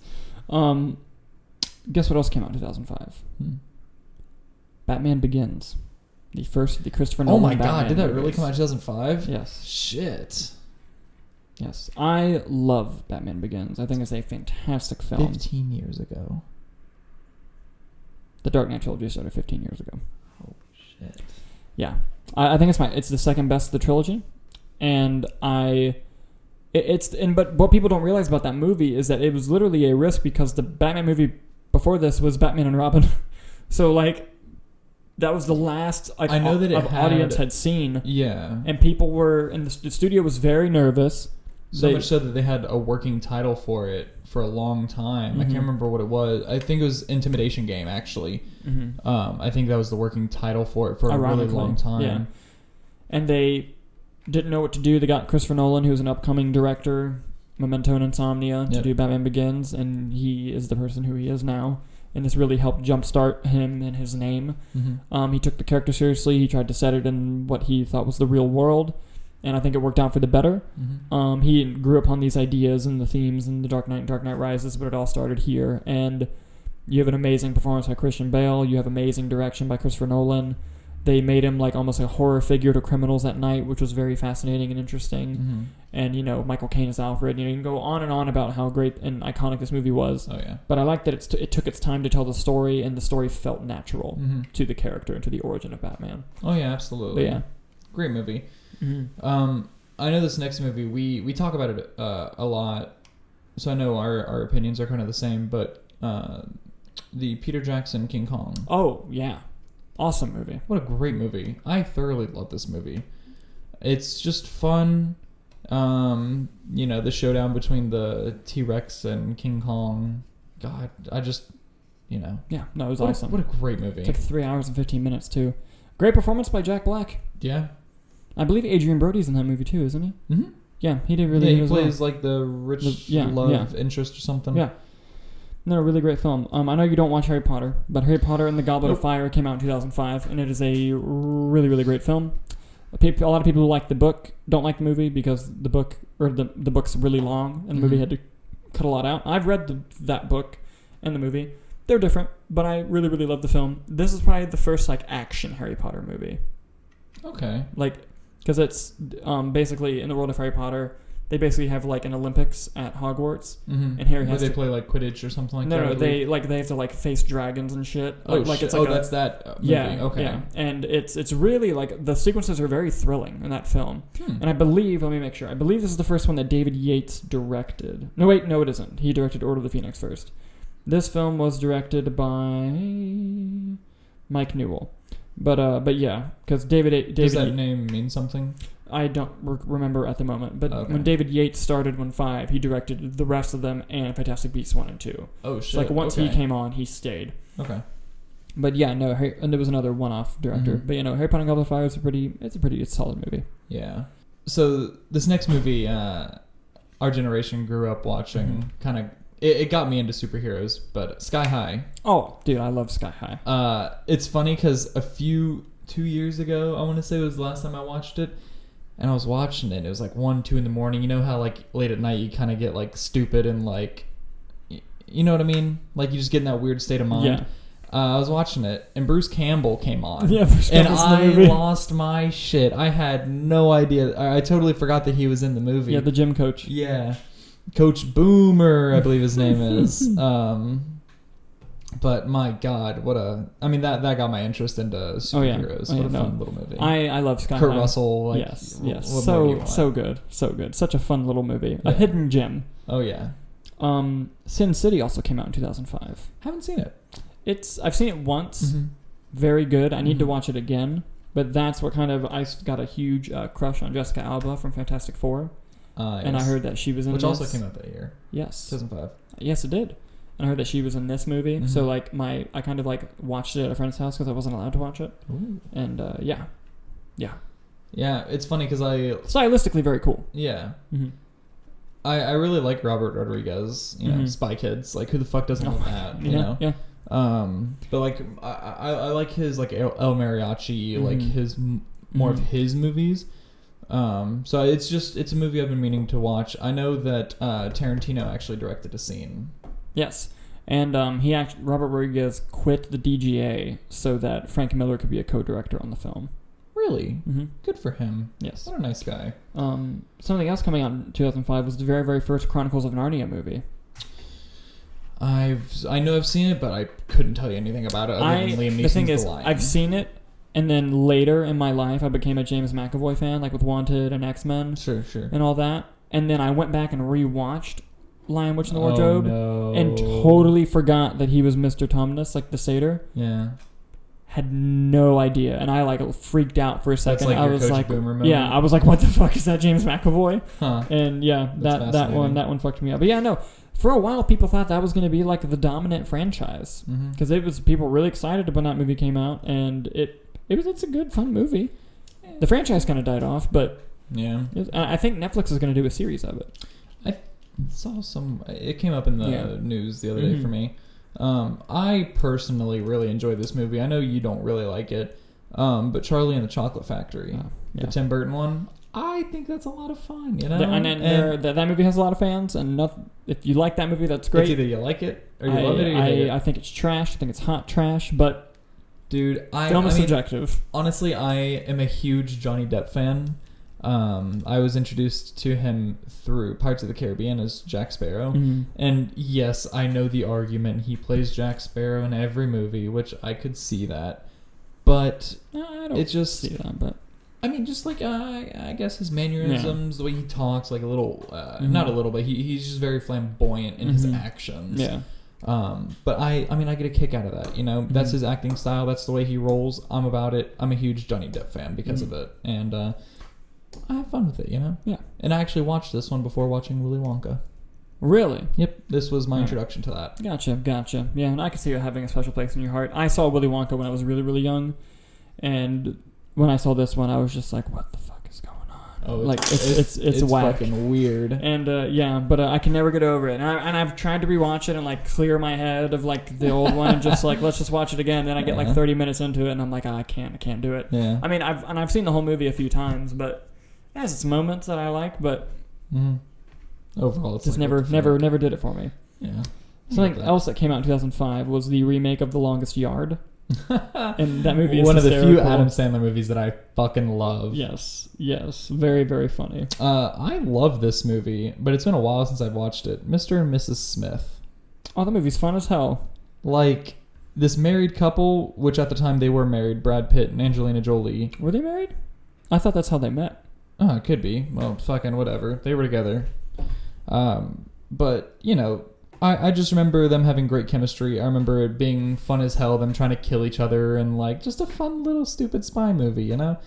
Speaker 1: Guess what else came out in 2005? Batman Begins. The Christopher Nolan.
Speaker 2: Oh my
Speaker 1: Batman
Speaker 2: god, did that
Speaker 1: movies.
Speaker 2: really come out in 2005?
Speaker 1: Yes.
Speaker 2: Shit.
Speaker 1: Yes, I love Batman Begins. I think it's a fantastic film.
Speaker 2: 15 years ago.
Speaker 1: The Dark Knight trilogy started 15 years ago.
Speaker 2: Oh shit.
Speaker 1: Yeah, I think it's the second best of the trilogy, and but what people don't realize about that movie is that it was literally a risk because the Batman movie before this was Batman and Robin, so like. That was the last
Speaker 2: I know that
Speaker 1: audience had seen.
Speaker 2: Yeah.
Speaker 1: And people were... And the studio was very nervous.
Speaker 2: So much so that they had a working title for it for a long time. I can't remember what it was. I think it was Intimidation Game, actually. I think that was the working title for it for a really long time.
Speaker 1: Yeah. And they didn't know what to do. They got Christopher Nolan, who's an upcoming director, Memento and Insomnia, to do Batman Begins. And he is the person who he is now. And this really helped jumpstart him and his name. He took the character seriously. He tried to set it in what he thought was the real world. And I think it worked out for the better. He grew upon these ideas and the themes in The Dark Knight and Dark Knight Rises, but it all started here. And you have an amazing performance by Christian Bale. You have amazing direction by Christopher Nolan. They made him like almost a horror figure to criminals at night, which was very fascinating and interesting. And, Michael Caine is Alfred. You can go on and on about how great and iconic this movie was.
Speaker 2: Oh, yeah.
Speaker 1: But I like that it took its time to tell the story, and the story felt natural to the character and to the origin of Batman.
Speaker 2: Oh, yeah, absolutely.
Speaker 1: But yeah.
Speaker 2: Great movie. I know this next movie, we talk about it a lot, so I know our opinions are kind of the same, but the Peter Jackson King Kong.
Speaker 1: Oh, yeah. Awesome movie.
Speaker 2: What a great movie. I thoroughly love this movie. It's just fun. The showdown between the T-Rex and King Kong. God, I just, Yeah, no, it was awesome. What a great movie.
Speaker 1: It took 3 hours and 15 minutes, too. Great performance by Jack Black.
Speaker 2: Yeah.
Speaker 1: I believe Adrian Brody's in that movie too, isn't he?
Speaker 2: Mm-hmm.
Speaker 1: Yeah, he did really good as well.
Speaker 2: He plays like the rich love interest or something.
Speaker 1: Yeah. No, really great film. I know you don't watch Harry Potter, but Harry Potter and the Goblet of Fire came out in 2005, and it is a really, really great film. A lot of people who like the book don't like the movie because the book's really long, and the movie had to cut a lot out. I've read that book and the movie. They're different, but I really, really love the film. This is probably the first action Harry Potter movie.
Speaker 2: Okay.
Speaker 1: Because it's basically in the world of Harry Potter, they basically have an Olympics at Hogwarts, and Harry has
Speaker 2: to play Quidditch or something like that.
Speaker 1: No, they have to face dragons and shit.
Speaker 2: That's that movie.
Speaker 1: Yeah,
Speaker 2: okay.
Speaker 1: Yeah, and it's really the sequences are very thrilling in that film. And I believe, let me make sure. I believe this is the first one that David Yates directed. No, it isn't. He directed Order of the Phoenix first. This film was directed by Mike Newell. But yeah, because David.
Speaker 2: Does that name mean something?
Speaker 1: I don't remember at the moment, but when David Yates started 5, he directed the rest of them and Fantastic Beasts 1 and 2.
Speaker 2: Oh shit!
Speaker 1: So once he came on, he stayed.
Speaker 2: Okay.
Speaker 1: But yeah, no, and there was another one-off director. But Harry Potter and Goblet of Fire is a pretty solid movie.
Speaker 2: Yeah. So this next movie, our generation grew up watching. Kind of, it got me into superheroes, but Sky High.
Speaker 1: Oh, dude, I love Sky High.
Speaker 2: It's funny because 2 years ago, I want to say was the last time I watched it. And I was watching it. It was 1, 2 in the morning. You know how late at night you kind of get stupid and you know what I mean? You just get in that weird state of mind.
Speaker 1: Yeah.
Speaker 2: I was watching it, and Bruce Campbell came on.
Speaker 1: Yeah, Bruce Campbell's in the movie.
Speaker 2: Lost my shit. I had no idea. I totally forgot that he was in the movie.
Speaker 1: Yeah, the gym coach.
Speaker 2: Yeah, Coach Boomer, I believe his name is. But my God, that got my interest into superheroes. What a fun little movie.
Speaker 1: I love Sky High.
Speaker 2: Kurt Russell.
Speaker 1: Yes. So good. Such a fun little movie. Yeah. A hidden gem.
Speaker 2: Oh yeah.
Speaker 1: Sin City also came out in 2005.
Speaker 2: Haven't seen it.
Speaker 1: I've seen it once. Very good. I need to watch it again. But that's what I got a huge crush on Jessica Alba from Fantastic Four. Yes. And I heard that she was in
Speaker 2: Which
Speaker 1: this.
Speaker 2: also came out that year.
Speaker 1: Yes.
Speaker 2: 2005.
Speaker 1: Yes, it did. And I heard that she was in this movie. So I watched it at a friend's house because I wasn't allowed to watch it. Ooh. And yeah.
Speaker 2: Yeah, it's funny because
Speaker 1: stylistically very cool.
Speaker 2: Yeah. I really like Robert Rodriguez. You know, Spy Kids. Who the fuck doesn't know that? You know.
Speaker 1: Yeah.
Speaker 2: But I like his El Mariachi, his more of his movies. So it's a movie I've been meaning to watch. I know that Tarantino actually directed a scene.
Speaker 1: Yes, and Robert Rodriguez quit the DGA so that Frank Miller could be a co-director on the film.
Speaker 2: Really? Good for him.
Speaker 1: Yes.
Speaker 2: What a nice guy.
Speaker 1: Something else coming out in 2005 was the very, very first Chronicles of Narnia movie.
Speaker 2: I know I've seen it, but I couldn't tell you anything about it other than Liam Neeson's
Speaker 1: The thing is,
Speaker 2: Lion.
Speaker 1: I've seen it, and then later in my life, I became a James McAvoy fan, with Wanted and X-Men.
Speaker 2: Sure.
Speaker 1: And all that. And then I went back and rewatched Lion, Witch, and the Wardrobe,
Speaker 2: no.
Speaker 1: and totally forgot that he was Mr. Tumnus, the satyr.
Speaker 2: Yeah.
Speaker 1: Had no idea, and I freaked out for a second.
Speaker 2: That's
Speaker 1: I
Speaker 2: your
Speaker 1: was
Speaker 2: Coach Boomer moment?
Speaker 1: yeah, I was what the fuck is that, James McAvoy?
Speaker 2: Huh.
Speaker 1: And yeah, that one fucked me up. But yeah, no, for a while people thought that was going to be the dominant franchise because it was people really excited when that movie came out, and it's a good fun movie. The franchise kind of died off, but
Speaker 2: yeah,
Speaker 1: I think Netflix is going to do a series of it.
Speaker 2: I saw it came up in the news the other day for me. I personally really enjoy this movie. I know you don't really like it, but Charlie and the Chocolate Factory, the Tim Burton one, I think that's a lot of fun. You know,
Speaker 1: that movie has a lot of fans, and if you like that movie, that's great.
Speaker 2: It's either you like it or you love it, or you hate it.
Speaker 1: I think it's trash. I think it's hot trash, but
Speaker 2: dude,
Speaker 1: film is subjective.
Speaker 2: Honestly, I am a huge Johnny Depp fan. I was introduced to him through Pirates of the Caribbean as Jack Sparrow. And yes, I know the argument. He plays Jack Sparrow in every movie, which I could see that. But
Speaker 1: I don't see that, but
Speaker 2: I mean, just I guess his mannerisms, the way he talks, a little, not a little, but he's just very flamboyant in his actions.
Speaker 1: Yeah.
Speaker 2: But I get a kick out of that. You know, that's his acting style. That's the way he rolls. I'm about it. I'm a huge Johnny Depp fan because of it. And, I have fun with it, you know?
Speaker 1: Yeah.
Speaker 2: And I actually watched this one before watching Willy Wonka.
Speaker 1: Really?
Speaker 2: Yep. This was my introduction to that.
Speaker 1: Gotcha. Yeah, and I can see it having a special place in your heart. I saw Willy Wonka when I was really, really young. And when I saw this one, I was just what the fuck
Speaker 2: Oh,
Speaker 1: like it's whack.
Speaker 2: Fucking weird.
Speaker 1: And but I can never get over it. And I've tried to rewatch it and like clear my head of like the old one and just like let's just watch it again. Then I get like 30 minutes into it and I'm like, I can't do it.
Speaker 2: Yeah.
Speaker 1: I mean, I've seen the whole movie a few times, but it has its moments that I like, but
Speaker 2: overall, it's
Speaker 1: just
Speaker 2: like,
Speaker 1: never did it for me.
Speaker 2: Yeah.
Speaker 1: Something else that came out in 2005 was the remake of The Longest Yard. And that movie is
Speaker 2: one
Speaker 1: hysterical.
Speaker 2: of the few Adam Sandler movies that I fucking love.
Speaker 1: Yes, very, very funny.
Speaker 2: I love this movie, but it's been a while since I've watched it. Mr. and Mrs. Smith.
Speaker 1: Oh, that movie's fun as hell.
Speaker 2: Like, this married couple, which at the time they were married, Brad Pitt and Angelina Jolie.
Speaker 1: Were they married? I thought that's how they met.
Speaker 2: Oh, it could be. Well, fucking whatever. They were together. But, you know, I just remember them having great chemistry. I remember it being fun as hell, them trying to kill each other, and like just a fun little stupid spy movie, you know?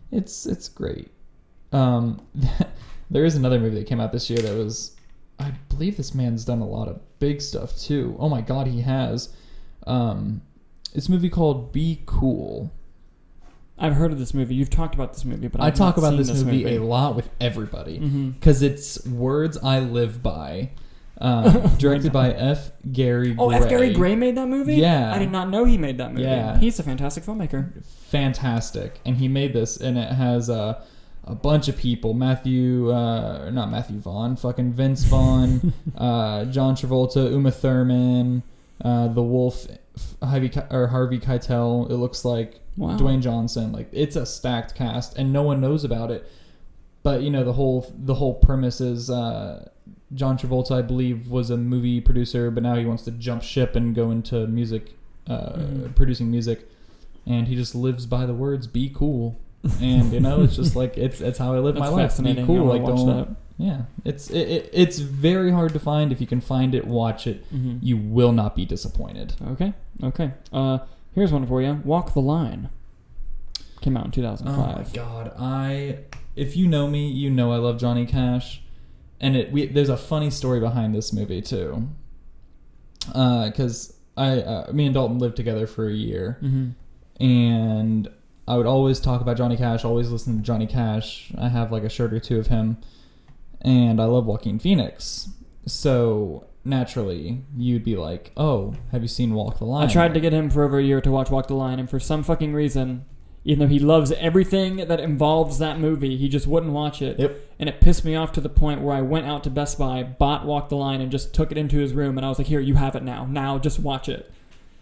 Speaker 2: It's great. There is another movie that came out this year that was, I believe this man's done a lot of big stuff too. Oh my god, he has. It's a movie called Be Cool.
Speaker 1: I've heard of this movie. You've talked about this movie, but
Speaker 2: I talk about this movie a lot with everybody because it's words I live by. Directed by F. Gary Gray.
Speaker 1: Oh, F. Gary Gray made that movie?
Speaker 2: Yeah.
Speaker 1: I did not know he made that movie.
Speaker 2: Yeah.
Speaker 1: He's a fantastic filmmaker.
Speaker 2: Fantastic. And he made this, and it has a bunch of people. Not Matthew Vaughn, fucking Vince Vaughn, John Travolta, Uma Thurman, The Wolf, Harvey Keitel, it looks like.
Speaker 1: Wow.
Speaker 2: Dwayne Johnson. Like, it's a stacked cast, and no one knows about it. But, you know, the whole premise is... John Travolta, I believe, was a movie producer, but now he wants to jump ship and go into music, producing music, and he just lives by the words "be cool," and you know, it's just like it's how I live my life. Be cool, like don't. Yeah, it's very hard to find. If you can find it, watch it. You will not be disappointed.
Speaker 1: Okay. Here's one for you. Walk the Line. Came out in 2005.
Speaker 2: Oh my god, if you know me, you know I love Johnny Cash. And there's a funny story behind this movie too, because me and Dalton lived together for a year, and I would always talk about Johnny Cash, always listen to Johnny Cash. I have like a shirt or two of him, and I love Joaquin Phoenix. So naturally, you'd be like, "Oh, have you seen Walk the Line?"
Speaker 1: I tried to get him for over a year to watch Walk the Line, and for some fucking reason, even though he loves everything that involves that movie, he just wouldn't watch it.
Speaker 2: Yep.
Speaker 1: And it pissed me off to the point where I went out to Best Buy, bought Walk the Line, and just took it into his room. And I was like, here, you have it now. Now, just watch it.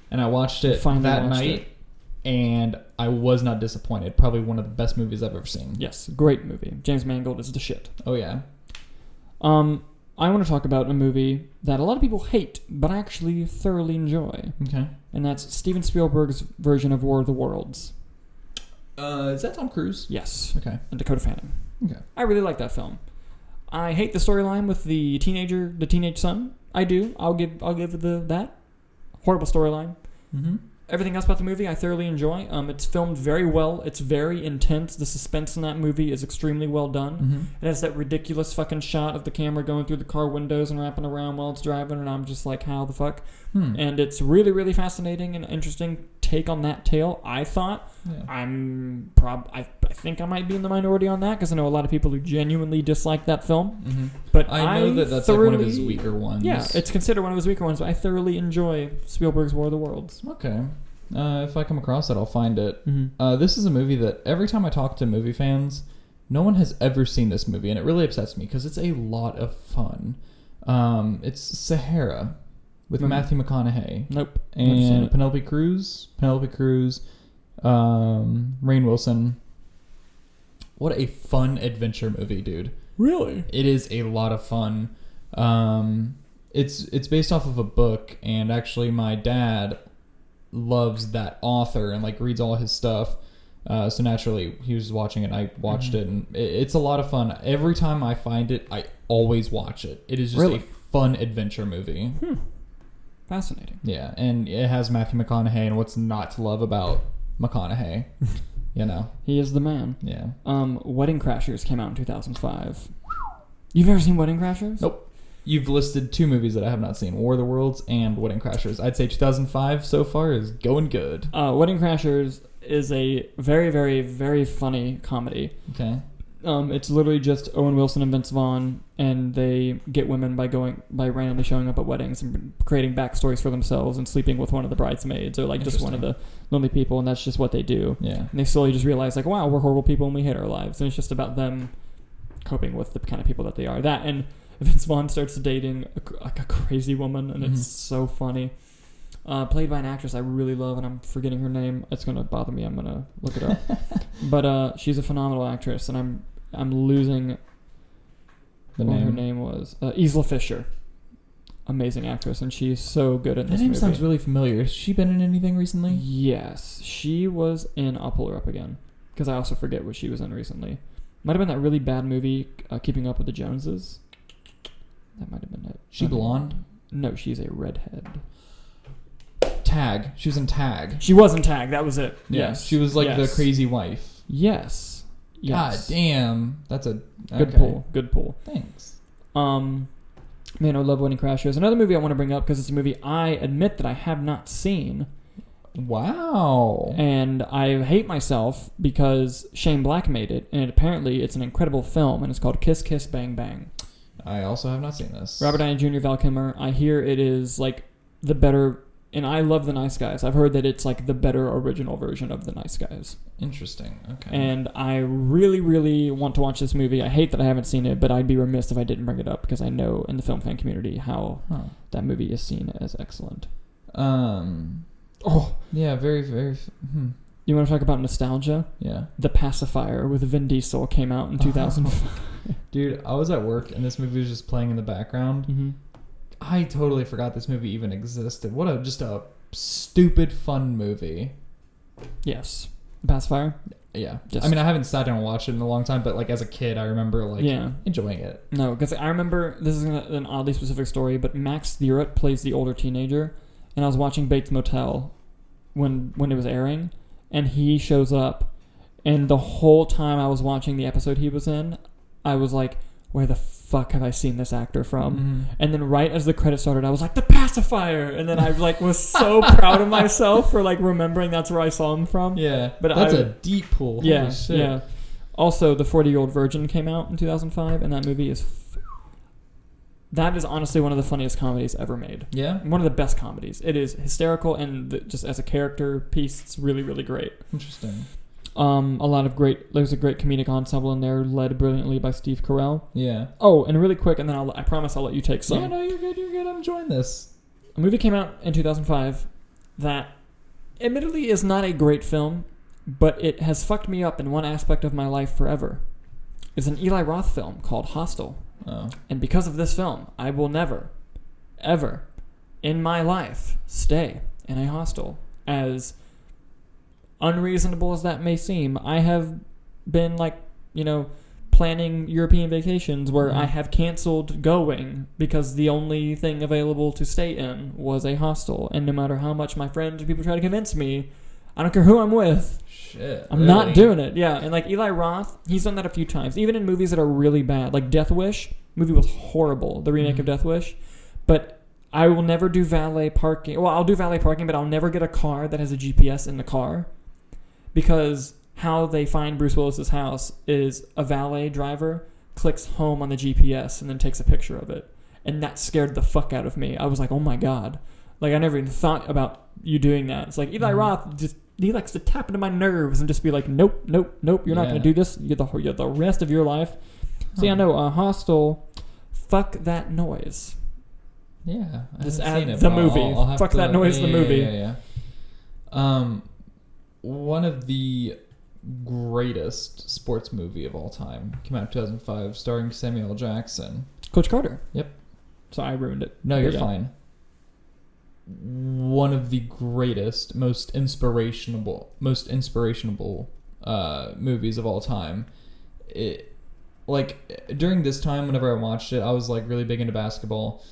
Speaker 2: And I watched it that night, and I was not disappointed. Probably one of the best movies I've ever seen.
Speaker 1: Yes, great movie. James Mangold is the shit.
Speaker 2: Oh, yeah.
Speaker 1: I want to talk about a movie that a lot of people hate, but I actually thoroughly enjoy.
Speaker 2: Okay.
Speaker 1: And that's Steven Spielberg's version of War of the Worlds.
Speaker 2: Is that Tom Cruise?
Speaker 1: Yes.
Speaker 2: Okay.
Speaker 1: And Dakota Fanning.
Speaker 2: Okay.
Speaker 1: I really like that film. I hate the storyline with the teenage son. I do. I'll give that horrible storyline. Everything else about the movie I thoroughly enjoy. It's filmed very well. It's very intense. The suspense in that movie is extremely well done. It has that ridiculous fucking shot of the camera going through the car windows and wrapping around while it's driving, and I'm just like, how the fuck? And it's really, really fascinating and interesting take on that tale, I thought.
Speaker 2: Yeah.
Speaker 1: I think I might be in the minority on that because I know a lot of people who genuinely dislike that film. But
Speaker 2: I know that's like one of his weaker ones.
Speaker 1: Yeah, it's considered one of his weaker ones, but I thoroughly enjoy Spielberg's War of the Worlds.
Speaker 2: Okay. If I come across it, I'll find it. This is a movie that every time I talk to movie fans, no one has ever seen this movie, and it really upsets me because it's a lot of fun. It's Sahara with Matthew McConaughey.
Speaker 1: Nope.
Speaker 2: And Penelope Cruz, Rainn Wilson. What a fun adventure movie, dude.
Speaker 1: Really?
Speaker 2: It is a lot of fun. It's based off of a book, and actually my dad loves that author and like reads all his stuff. So naturally he was watching it and I watched it, and it's a lot of fun. Every time I find it, I always watch it. It is just a fun adventure movie.
Speaker 1: Fascinating.
Speaker 2: Yeah, and it has Matthew McConaughey, and what's not to love about McConaughey? You know,
Speaker 1: he is the man.
Speaker 2: Yeah.
Speaker 1: Wedding Crashers came out in 2005. You've ever seen Wedding Crashers?
Speaker 2: Nope. You've listed two movies that I have not seen: War of the Worlds and Wedding Crashers. I'd say 2005 so far is going good.
Speaker 1: Wedding Crashers is a very, very, very funny comedy.
Speaker 2: Okay.
Speaker 1: It's literally just Owen Wilson and Vince Vaughn, and they get women by randomly showing up at weddings and creating backstories for themselves and sleeping with one of the bridesmaids or like just one of the lonely people, and that's just what they do.
Speaker 2: Yeah.
Speaker 1: And they slowly just realize like, wow, we're horrible people and we hate our lives, and it's just about them coping with the kind of people that they are. That and Vince Vaughn starts dating a crazy woman, and it's so funny. Played by an actress I really love, and I'm forgetting her name. It's gonna bother me. I'm gonna look it up. But she's a phenomenal actress, and I'm losing what her name was. Isla Fisher, amazing actress, and she's so good in this movie.
Speaker 2: That name sounds really familiar. Has she been in anything recently?
Speaker 1: Yes, she was in. I'll pull her up again because I also forget what she was in recently. Might have been that really bad movie, Keeping Up with the Joneses. That might have been it.
Speaker 2: She blonde?
Speaker 1: No, she's a redhead.
Speaker 2: Tag. She was in Tag.
Speaker 1: She was in Tag. That was it.
Speaker 2: Yeah,
Speaker 1: Yes.
Speaker 2: she was like the crazy wife.
Speaker 1: Yes.
Speaker 2: God damn. That's a
Speaker 1: good pull. Good pull.
Speaker 2: Thanks.
Speaker 1: Man, I love Wedding Crashers. Another movie I want to bring up because it's a movie I admit that I have not seen.
Speaker 2: Wow.
Speaker 1: And I hate myself because Shane Black made it, and apparently it's an incredible film, and it's called Kiss Kiss Bang Bang.
Speaker 2: I also have not seen this.
Speaker 1: Robert Downey Jr., Val Kilmer. I hear it is like the better, and I love The Nice Guys. I've heard that it's like the better original version of The Nice Guys.
Speaker 2: Interesting. Okay.
Speaker 1: And I really, really want to watch this movie. I hate that I haven't seen it, but I'd be remiss if I didn't bring it up because I know in the film fan community how that movie is seen as excellent.
Speaker 2: Oh. Yeah, very, very...
Speaker 1: You want to talk about nostalgia?
Speaker 2: Yeah.
Speaker 1: The Pacifier with Vin Diesel came out in 2005.
Speaker 2: Dude, I was at work and this movie was just playing in the background.
Speaker 1: Mm-hmm.
Speaker 2: I totally forgot this movie even existed. What just a stupid fun movie.
Speaker 1: Yes. The Pacifier?
Speaker 2: Yeah. I mean, I haven't sat down and watched it in a long time, but like as a kid, I remember enjoying it.
Speaker 1: No, because I remember, this is an oddly specific story, but Max Thierrett plays the older teenager, and I was watching Bates Motel when it was airing, and he shows up, and the whole time I was watching the episode he was in, I was like, where the fuck have I seen this actor from? Mm-hmm. And then right as the credits started, I was like, The Pacifier! And then I like was so proud of myself for like remembering that's where I saw him from.
Speaker 2: Yeah, but that's a deep pull.
Speaker 1: Yeah,
Speaker 2: holy shit.
Speaker 1: Yeah. Also, The 40-Year-Old Virgin came out in 2005, and that movie is... that is honestly one of the funniest comedies ever made. Yeah? One of the best comedies. It is hysterical, and just as a character piece, it's really, really great.
Speaker 2: Interesting.
Speaker 1: There's a great comedic ensemble in there, led brilliantly by Steve Carell.
Speaker 2: Yeah.
Speaker 1: Oh, and really quick, and then I promise I'll let you take some.
Speaker 2: Yeah, no, you're good. I'm enjoying this.
Speaker 1: A movie came out in 2005 that admittedly is not a great film, but it has fucked me up in one aspect of my life forever. It's an Eli Roth film called Hostel.
Speaker 2: Oh.
Speaker 1: And because of this film, I will never, ever, in my life, stay in a hostel. As unreasonable as that may seem, I have been planning European vacations where I have canceled going because the only thing available to stay in was a hostel. And no matter how much my friends or people try to convince me, I don't care who I'm with.
Speaker 2: Shit.
Speaker 1: I'm not doing it. Yeah. And like Eli Roth, he's done that a few times. Even in movies that are really bad. Like Death Wish. Movie was horrible. The remake of Death Wish. But I will never do valet parking. Well, I'll do valet parking, but I'll never get a car that has a GPS in the car. Because how they find Bruce Willis's house is a valet driver clicks home on the GPS and then takes a picture of it. And that scared the fuck out of me. I was like, oh my God. Like, I never even thought about you doing that. It's like Eli Roth he likes to tap into my nerves and just be like, nope, you're not going to do this. You're the rest of your life. So yeah, no, Hostel, fuck that noise.
Speaker 2: Yeah.
Speaker 1: Just add the movie. Fuck that noise, the movie.
Speaker 2: Yeah. One of the greatest sports movie of all time came out in 2005, starring Samuel L. Jackson.
Speaker 1: Coach Carter.
Speaker 2: Yep.
Speaker 1: So I ruined it.
Speaker 2: No, you're fine. One of the greatest, most inspirational movies of all time. During this time, whenever I watched it, I was like really big into basketball,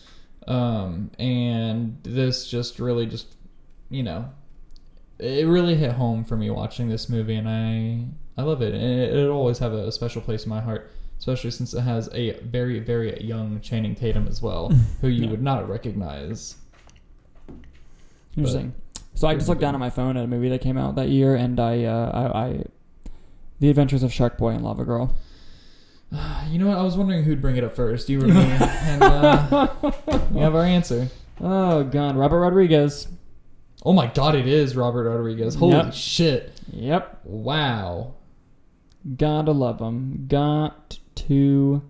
Speaker 2: and this just really it really hit home for me watching this movie, and I love it. And it'll always have a special place in my heart, especially since it has a very, very young Channing Tatum as well, who you would not recognize.
Speaker 1: Interesting. So I just looked down at my phone at a movie that came out that year, and I The Adventures of Shark Boy and Lava Girl.
Speaker 2: You know what? I was wondering who'd bring it up first. You or me. And we have our answer.
Speaker 1: Oh, God. Robert Rodriguez.
Speaker 2: Oh, my God, it is Robert Rodriguez. Holy shit.
Speaker 1: Yep.
Speaker 2: Wow.
Speaker 1: Gotta love him. Got to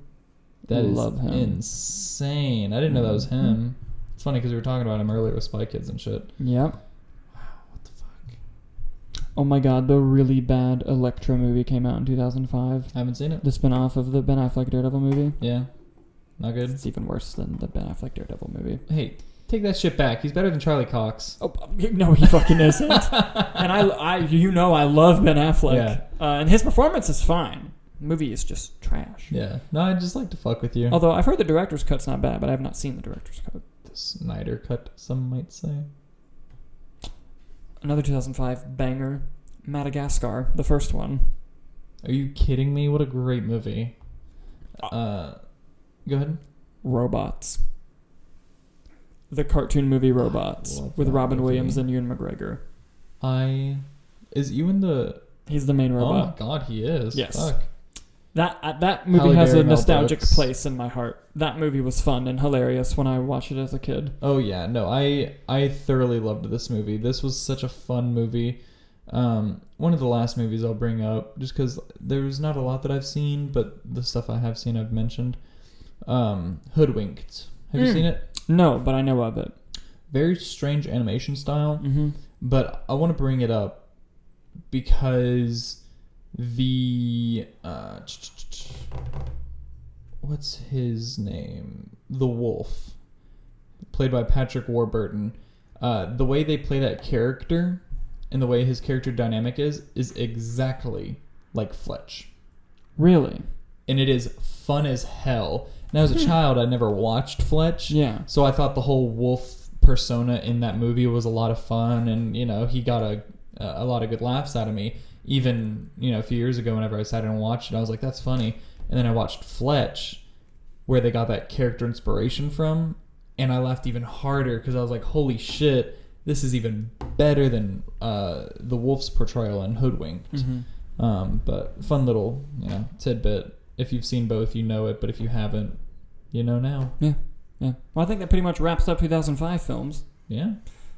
Speaker 1: love him.
Speaker 2: Insane. I didn't know that was him. It's funny because we were talking about him earlier with Spy Kids and shit.
Speaker 1: Yep.
Speaker 2: Wow, what the fuck?
Speaker 1: Oh my God, the really bad Elektra movie came out in 2005.
Speaker 2: I haven't seen it.
Speaker 1: The spin-off of the Ben Affleck Daredevil movie.
Speaker 2: Yeah. Not good.
Speaker 1: It's even worse than the Ben Affleck Daredevil movie.
Speaker 2: Hey, take that shit back. He's better than Charlie Cox.
Speaker 1: Oh, no, he fucking isn't. And I love Ben Affleck.
Speaker 2: Yeah.
Speaker 1: And his performance is fine. The movie is just trash.
Speaker 2: Yeah. No, I just like to fuck with you.
Speaker 1: Although I've heard the director's cut's not bad, but I have not seen the director's cut.
Speaker 2: The Snyder cut, some might say.
Speaker 1: Another 2005 banger, Madagascar, the first one.
Speaker 2: Are you kidding me? What a great movie. Go ahead.
Speaker 1: Robots. The cartoon movie Robots with Robin Williams and Ewan McGregor.
Speaker 2: Is Ewan the...
Speaker 1: He's the main robot.
Speaker 2: Oh my God, he is.
Speaker 1: Yes.
Speaker 2: Fuck.
Speaker 1: That movie
Speaker 2: Halle
Speaker 1: has
Speaker 2: Berry,
Speaker 1: a
Speaker 2: Mel
Speaker 1: nostalgic
Speaker 2: Brooks.
Speaker 1: place in my heart. That movie was fun and hilarious when I watched it as a kid.
Speaker 2: Oh yeah, no, I thoroughly loved this movie. This was such a fun movie. One of the last movies I'll bring up, just because there's not a lot that I've seen, but the stuff I have seen I've mentioned. Hoodwinked. Have you seen it?
Speaker 1: No, but I know of it.
Speaker 2: Very strange animation style,
Speaker 1: Mm-hmm.
Speaker 2: but I want to bring it up because the what's his name? The Wolf, played by Patrick Warburton. The way they play that character and the way his character dynamic is exactly like Fletch.
Speaker 1: Really?
Speaker 2: And it is fun as hell. Now, as a child, I never watched Fletch.
Speaker 1: Yeah.
Speaker 2: So I thought the whole wolf persona in that movie was a lot of fun, and he got a lot of good laughs out of me. Even a few years ago, whenever I sat and watched it, I was like, "That's funny." And then I watched Fletch, where they got that character inspiration from, and I laughed even harder because I was like, "Holy shit, this is even better than the wolf's portrayal in Hoodwinked."
Speaker 1: Mm-hmm.
Speaker 2: But fun little tidbit. If you've seen both, you know it. But if you haven't, you know now.
Speaker 1: Yeah. Well, I think that pretty much wraps up 2005 films.
Speaker 2: Yeah.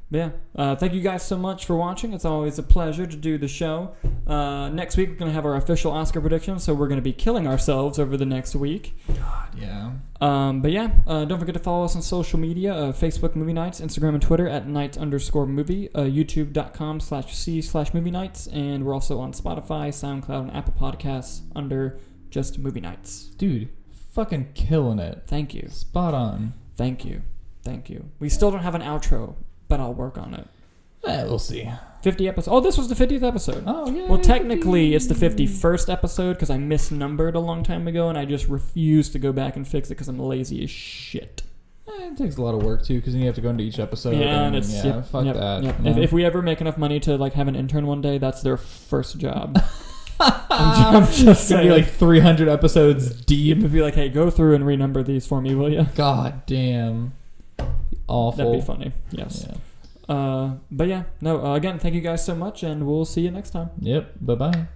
Speaker 1: Yeah. Thank you guys so much for watching. It's always a pleasure to do the show. Next week, we're going to have our official Oscar predictions, so we're going to be killing ourselves over the next week.
Speaker 2: God, yeah.
Speaker 1: But yeah, don't forget to follow us on social media, Facebook Movie Nights, Instagram and Twitter at @nights_movie, youtube.com/c/movie nights, and we're also on Spotify, SoundCloud, and Apple Podcasts under just Movie Nights.
Speaker 2: Dude, fucking killing it.
Speaker 1: Thank you.
Speaker 2: Spot on.
Speaker 1: Thank you. We still don't have an outro, but I'll work on it.
Speaker 2: We'll see.
Speaker 1: 50 episodes. Oh, this was the 50th episode.
Speaker 2: Oh, yeah.
Speaker 1: Well, technically, it's the 51st episode because I misnumbered a long time ago, and I just refuse to go back and fix it because I'm lazy as shit.
Speaker 2: It takes a lot of work, too, because then you have to go into each episode.
Speaker 1: Yeah, and it's...
Speaker 2: fuck that.
Speaker 1: Yep.
Speaker 2: No.
Speaker 1: If we ever make enough money to have an intern one day, that's their first job. I'm just saying.
Speaker 2: It's going to be 300 episodes deep.
Speaker 1: It'd be like, hey, go through and renumber these for me, will you?
Speaker 2: God damn. Awful.
Speaker 1: That'd be funny. Yes.
Speaker 2: Yeah.
Speaker 1: But yeah, no, again, thank you guys so much, and we'll see you next time.
Speaker 2: Yep. Bye-bye.